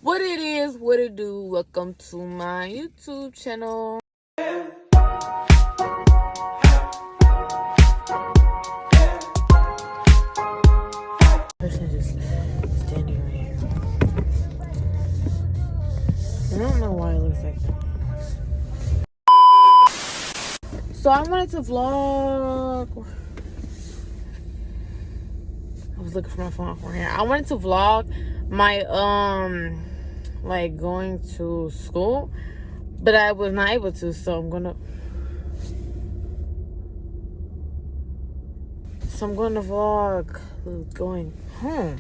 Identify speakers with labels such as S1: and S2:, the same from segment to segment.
S1: What it is, what it do. Welcome to my YouTube channel. Person just standing right here. I don't know why it looks like that. So I wanted to vlog. I was looking for my phone for here. I wanted to vlog my like going to school, but I was not able to, so I'm gonna vlog going home.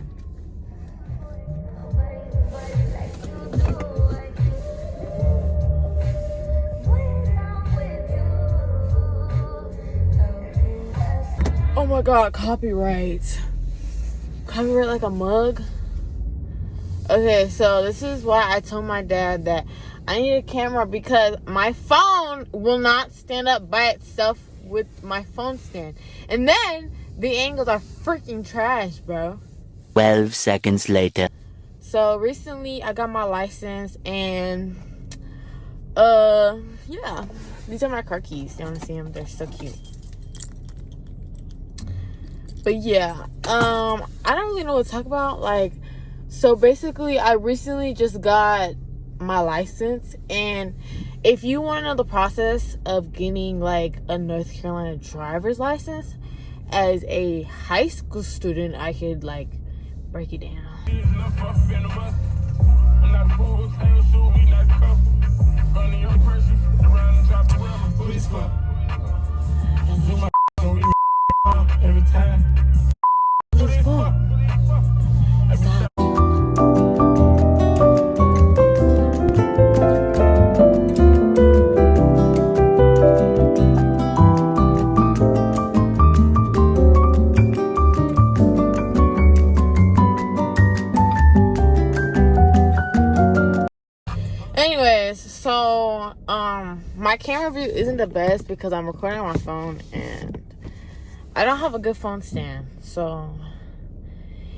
S1: Oh my god, copyright like a mug. Okay, so this is why I told my dad that I need a camera, because my phone will not stand up by itself with my phone stand. And then the angles are freaking trash, bro.
S2: 12 seconds later.
S1: So recently I got my license, and yeah, these are my car keys. You want to see them? They're so cute. But yeah, I don't really know what to talk about. Like, so basically I recently just got my license, and if you want to know the process of getting like a North Carolina driver's license as a high school student, I could like break it down. Every time. Anyways, so my camera view isn't the best because I'm recording on my phone and I don't have a good phone stand. So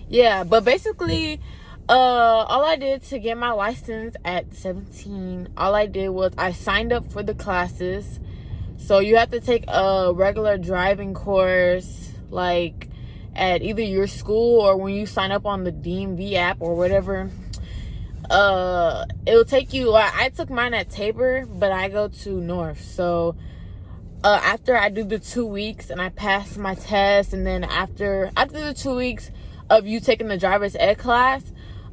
S1: yeah, but basically all I did to get my license at 17, all I did was I signed up for the classes. So you have to take a regular driving course, like at either your school or when you sign up on the DMV app or whatever. It'll take you, I took mine at Tabor, but I go to North. So after I do the 2 weeks and I pass my test, and then after the 2 weeks of you taking the driver's ed class,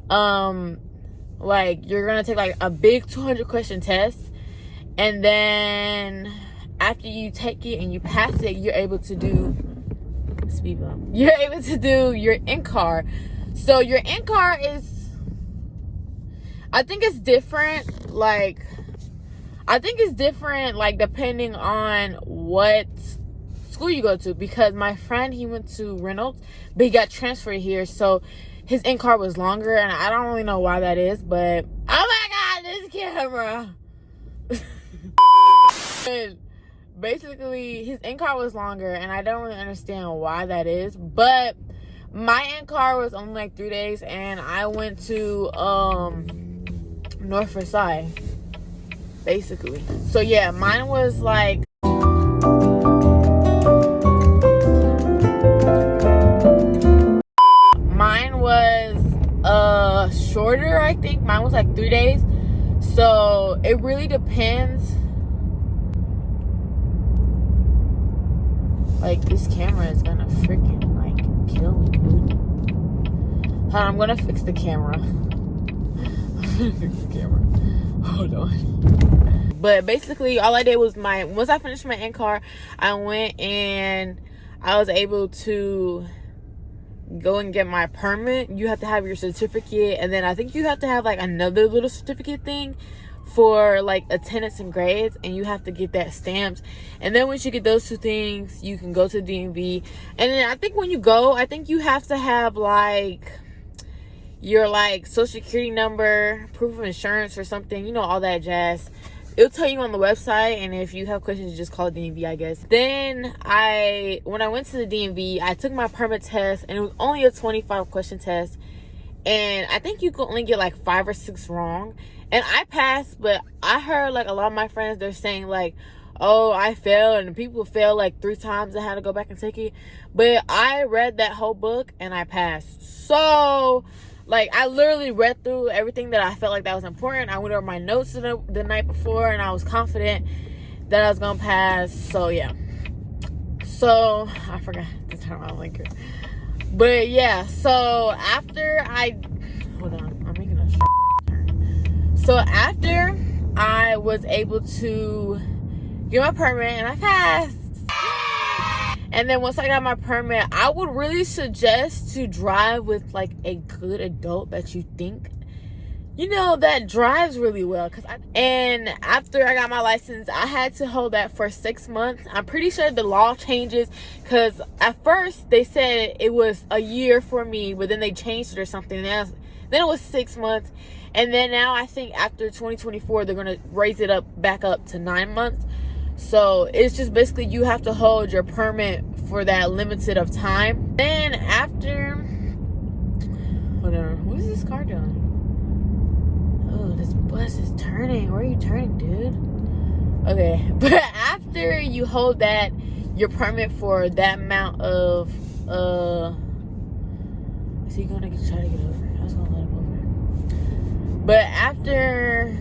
S1: like you're gonna take like a big 200 question test, and then after you take it and you pass it, you're able to do speed bump. You're able to do your incar. So your incar is, I think it's different, like depending on what school you go to, because my friend, he went to Reynolds, but he got transferred here, so his in-car was longer, and I don't really know why that is, but oh my god, this camera. Basically, his in-car was longer, and I don't really understand why that is, but my in-car was only like 3 days, and I went to North Versailles, basically. So yeah, mine was like shorter. I think mine was like 3 days. So it really depends. Like, this camera is gonna freaking like kill me, dude. Hold on, I'm gonna fix the camera. Hold on. But basically all I did was once I finished my in-car, I went and I was able to go and get my permit. You have to have your certificate, and then I think you have to have like another little certificate thing for like attendance and grades, and you have to get that stamped. And then once you get those two things, you can go to DMV. And then I think when you go, I think you have to have like your like social security number, proof of insurance or something, you know, all that jazz. It'll tell you on the website, and if you have questions, you just call DMV, I guess. Then when I went to the DMV, I took my permit test, and it was only a 25 question test, and I think you could only get like 5 or 6 wrong. And I passed, but I heard like a lot of my friends, they're saying like, oh, I failed, and people fail like 3 times and had to go back and take it. But I read that whole book and I passed. So like, I literally read through everything that I felt like that was important. I went over my notes the night before, and I was confident that I was gonna pass. So yeah. So I forgot to turn my blinker. But yeah, so after hold on, I'm making a sharp turn. So after I was able to get my permit and I passed, and then once I got my permit, I would really suggest to drive with like a good adult that you think, you know, that drives really well. And after I got my license, I had to hold that for 6 months. I'm pretty sure the law changes, because at first they said it was a year for me, but then they changed it or something. Then it was 6 months, and then now I think after 2024 they're gonna raise it back up to 9 months. So it's just basically you have to hold your permit for that limited of time. Then after, hold on, what is this car doing? Oh, this bus is turning. Where are you turning, dude? Okay, but after you hold that, your permit for that amount of, is he gonna try to get over? I was gonna let him over. But after,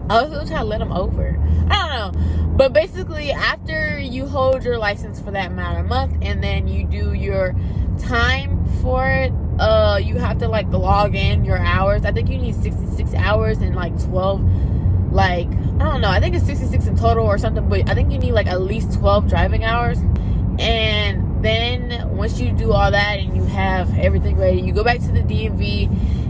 S1: I was gonna try to let him over. I don't know. But basically, after you hold your license for that amount of month, and then you do your time for it, you have to like log in your hours. I think you need 66 hours and like 12, like, I don't know, I think it's 66 in total or something, but I think you need like at least 12 driving hours. And then once you do all that and you have everything ready, you go back to the DMV.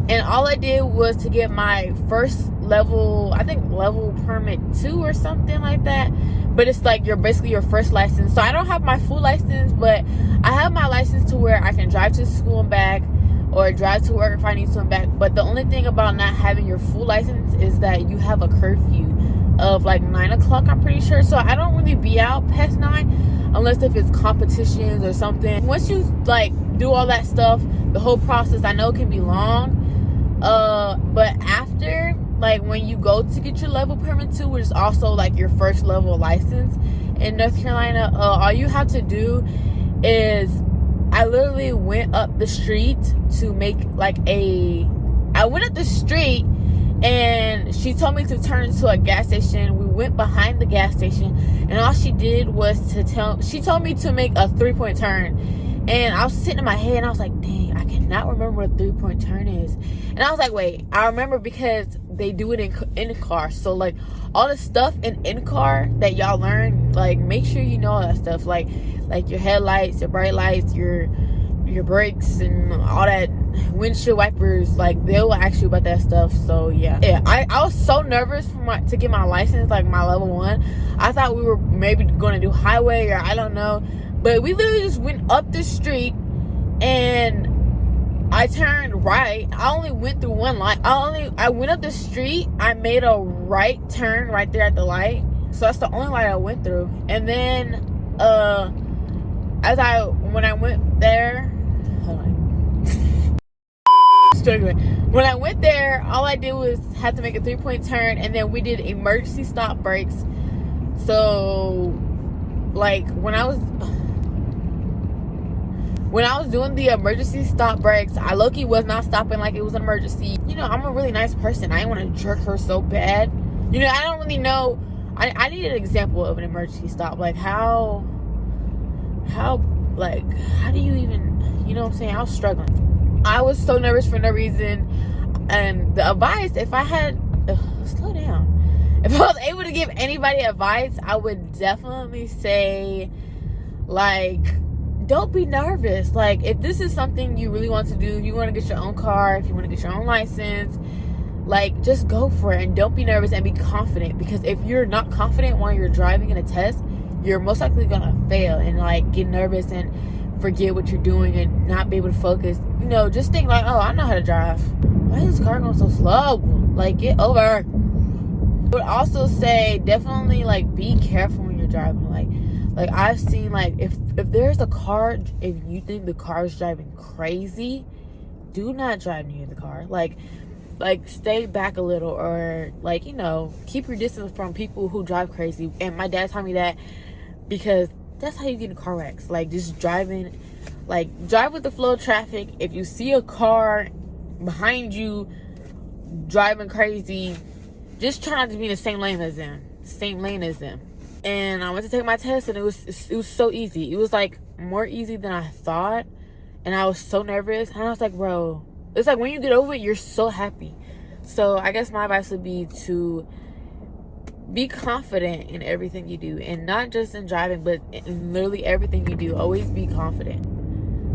S1: And all I did was to get my first level, I think level permit 2 or something like that. But it's like basically your first license. So I don't have my full license, but I have my license to where I can drive to school and back, or drive to work if I need to and back. But the only thing about not having your full license is that you have a curfew of like 9 o'clock, I'm pretty sure. So I don't really be out past 9 unless if it's competitions or something. Once you like do all that stuff, the whole process, I know it can be long. But after, like when you go to get your level permit 2, which is also like your first level license in North Carolina, all you have to do is, I literally went up the street to make like I went up the street, and she told me to turn into a gas station. We went behind the gas station, and all she did was she told me to make a 3-point turn. And I was sitting in my head, and I was like, dang, I cannot remember what a 3-point turn is. And I was like, wait, I remember because they do it in incar. So like all the stuff in incar that y'all learn, like make sure you know all that stuff, like your headlights, your bright lights, your brakes, and all that, windshield wipers. Like they'll ask you about that stuff. So yeah, I was so nervous to get my license, like my level 1. I thought we were maybe going to do highway, or I don't know. But we literally just went up the street, and I turned right. I only went through one light. I went up the street. I made a right turn right there at the light. So that's the only light I went through. And then, when I went there, hold on. Struggling. When I went there, all I did was had to make a 3-point turn, and then we did emergency stop brakes. So, like when I was doing the emergency stop brakes, I low-key was not stopping like it was an emergency. You know, I'm a really nice person. I didn't want to jerk her so bad. You know, I don't really know. I need an example of an emergency stop. Like how do you even, you know what I'm saying? I was struggling. I was so nervous for no reason. And the advice, if I had, slow down. If I was able to give anybody advice, I would definitely say, like, don't be nervous. Like, if this is something you really want to do, if you want to get your own car, if you want to get your own license, like, just go for it, and don't be nervous, and be confident. Because if you're not confident while you're driving in a test, you're most likely gonna fail and like get nervous and forget what you're doing and not be able to focus. You know, just think like, oh, I know how to drive. Why is this car going so slow? Like, get over. I would also say definitely like be careful when driving. Like I've seen, like, if there's a car, if you think the car is driving crazy, do not drive near the car. Like stay back a little, or like, you know, keep your distance from people who drive crazy. And my dad taught me that, because that's how you get in car wrecks. Like, just driving, like, drive with the flow of traffic. If you see a car behind you driving crazy, just try not to be in the same lane as them. And I went to take my test, and it was so easy. It was like more easy than I thought, and I was so nervous. And I was like, bro, it's like when you get over it, you're so happy. So I guess my advice would be to be confident in everything you do, and not just in driving, but in literally everything you do. Always be confident.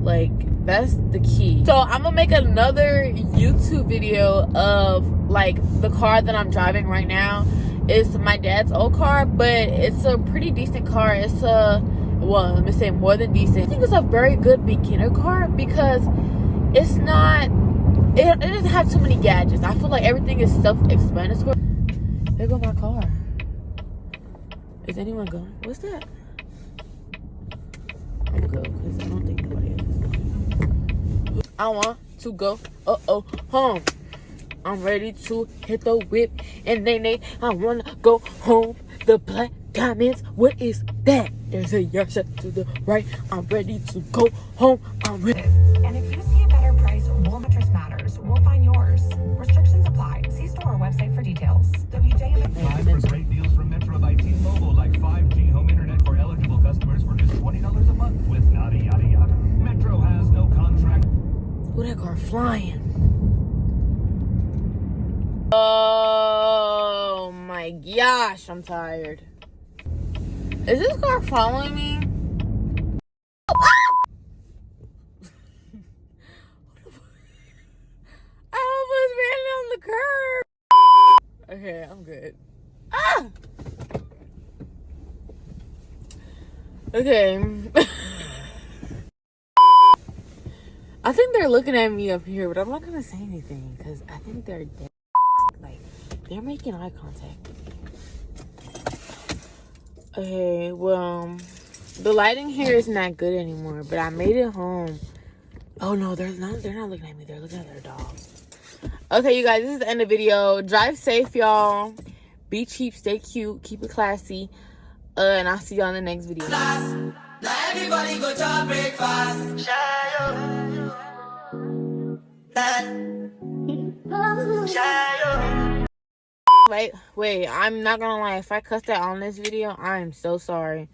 S1: Like, that's the key. So I'm gonna make another YouTube video of, like, the car that I'm driving right now. It's my dad's old car, but it's a pretty decent car. It's a, well, let me say more than decent. I think it's a very good beginner car, because it's not, it doesn't have too many gadgets. I feel like everything is self-explanatory. There go my car. Is anyone going? What's that? I'm gonna go, because I don't think nobody is. I want to go home. I'm ready to hit the whip, and they I wanna go home. The black diamonds, what is that? There's a yard set to the right. I'm ready to go home. I'm ready.
S3: And if you see a better price, Wool Mattress Matters, we'll find yours. Restrictions apply. See store or website for details.
S4: Time for great deals from Metro by T-Mobile, like 5G home internet for eligible customers for just $20 a month with nada yada yada. Metro has no contract.
S1: Ooh, that car flying. Oh my gosh, I'm tired. Is this car following me? I almost ran on the curb. Okay, I'm good. Okay. I think they're looking at me up here, but I'm not gonna say anything, because I think they're dead. Like, they're making eye contact. Okay, well, the lighting here is not good anymore, but I made it home. Oh no, they're not looking at me, they're looking at their dog. Okay, you guys, this is the end of the video. Drive safe, y'all. Be cheap, stay cute, keep it classy. And I'll see y'all in the next video.
S5: Now everybody go to breakfast.
S1: Wait, I'm not gonna lie. If I cussed out on this video, I am so sorry.